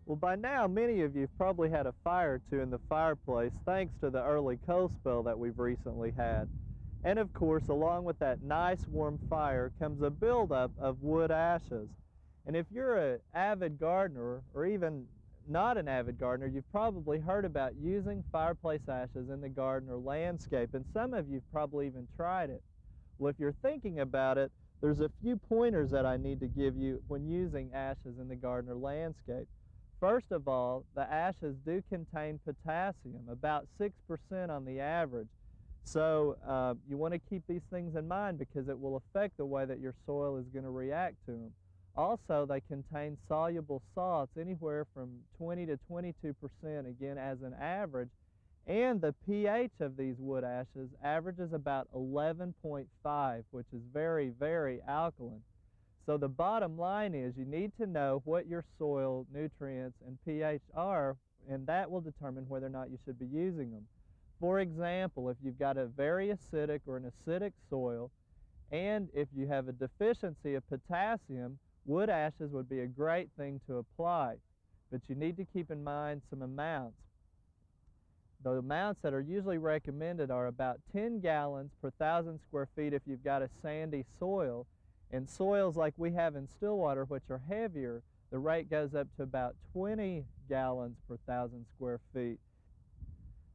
Well, by now, many of you have probably had a fire or two in the fireplace thanks to the early coal spell that we've recently had. And of course, along with that nice warm fire comes a buildup of wood ashes. And if you're an avid gardener, or even not an avid gardener, you've probably heard about using fireplace ashes in the garden or landscape, and some of you have probably even tried it. Well, if you're thinking about it, there's a few pointers that I need to give you when using ashes in the garden or landscape. First of all, the ashes do contain potassium, about 6% on the average. So you want to keep these things in mind because it will affect the way that your soil is going to react to them. Also, they contain soluble salts anywhere from 20 to 22%, again, as an average. And the pH of these wood ashes averages about 11.5, which is very, very alkaline. So the bottom line is you need to know what your soil nutrients and pH are, and that will determine whether or not you should be using them. For example, if you've got a very acidic or an acidic soil, and if you have a deficiency of potassium, wood ashes would be a great thing to apply. But you need to keep in mind some amounts. The amounts that are usually recommended are about 10 gallons per 1,000 square feet if you've got a sandy soil. In soils like we have in Stillwater, which are heavier, the rate goes up to about 20 gallons per 1,000 square feet.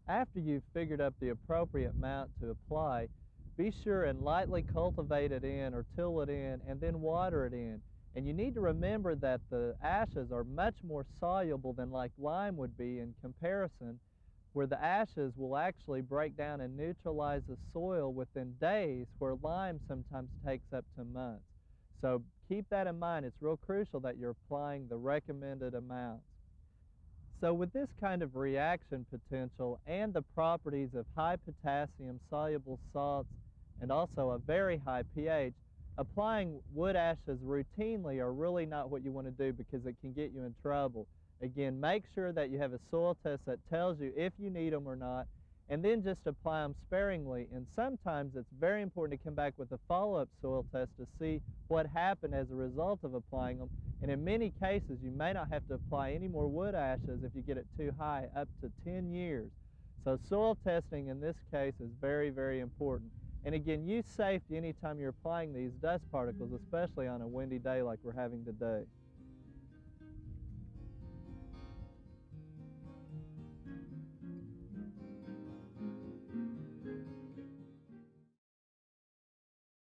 After you've figured up the appropriate amount to apply, be sure and lightly cultivate it in or till it in and then water it in. And you need to remember that the ashes are much more soluble than like lime would be in comparison, where the ashes will actually break down and neutralize the soil within days, where lime sometimes takes up to months. So keep that in mind. It's real crucial that you're applying the recommended amounts. So with this kind of reaction potential and the properties of high potassium soluble salts and also a very high pH, applying wood ashes routinely are really not what you want to do because it can get you in trouble. Again, make sure that you have a soil test that tells you if you need them or not, and then just apply them sparingly. And sometimes it's very important to come back with a follow-up soil test to see what happened as a result of applying them. And in many cases, you may not have to apply any more wood ashes if you get it too high, up to 10 years. So soil testing in this case is very, very important. And again, use safety anytime you're applying these dust particles, especially on a windy day like we're having today.